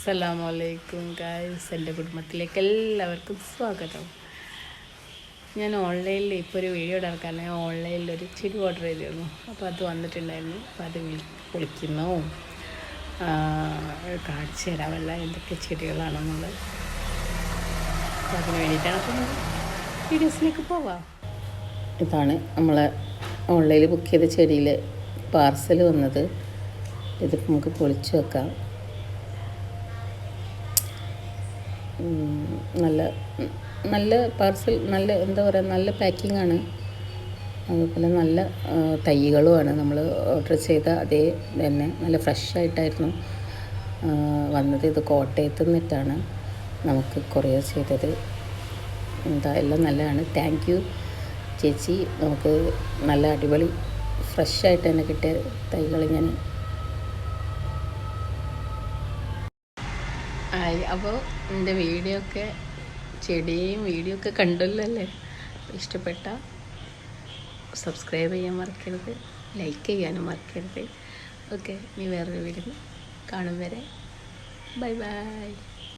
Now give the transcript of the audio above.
അസ്സലാമലൈക്കും ഗായ്സ്, എൻ്റെ കുടുംബത്തിലേക്ക് എല്ലാവർക്കും സ്വാഗതം. ഞാൻ ഓൺലൈനിൽ ഇപ്പോൾ ഒരു വീഡിയോ ഇടാൻ ഓൺലൈനിൽ ഒരു ചെടി ഓർഡർ ചെയ്തിരുന്നു. അപ്പോൾ അത് വന്നിട്ടുണ്ടായിരുന്നു. അപ്പോൾ അത് വിളിക്കുന്നു, കാണിച്ചു തരാമല്ല എന്തൊക്കെ ചെടികളാണെന്നുള്ളത്. അപ്പോൾ അതിന് വേണ്ടിയിട്ടാണ്. അപ്പോൾ വീഡിയോസിലേക്ക് പോവാം. ഇതാണ് നമ്മളെ ഓൺലൈനിൽ ബുക്ക് ചെയ്ത ചെടിയിൽ പാർസൽ വന്നത്. ഇത് നമുക്ക് പൊളിച്ച് വെക്കാം. നല്ല പാർസൽ, നല്ല എന്താ പറയുക, നല്ല പാക്കിങ്ങാണ്. അതുപോലെ നല്ല തൈകളുമാണ്. നമ്മൾ ഓർഡർ ചെയ്ത അതേ തന്നെ നല്ല ഫ്രഷായിട്ടായിരുന്നു വന്നത്. ഇത് കോട്ടയത്ത് നിന്നിട്ടാണ് നമുക്ക് കൊറിയർ ചെയ്തത്. എല്ലാം നല്ലതാണ്. താങ്ക് യു ചേച്ചി. നമുക്ക് നല്ല അടിപൊളി ഫ്രഷായിട്ട് തന്നെ കിട്ടിയ തൈകൾ ഞാൻ അപ്പോൾ എൻ്റെ ചെടിയും വീഡിയോ ഒക്കെ കണ്ടല്ലോ അല്ലേ? ഇഷ്ടപ്പെട്ട സബ്സ്ക്രൈബ് ചെയ്യാൻ മറക്കരുത്, ലൈക്ക് ചെയ്യാനും മറക്കരുത്. ഓക്കെ, ഇനി വേറൊരു വീഡിയോ കാണും വരെ ബൈ ബൈ.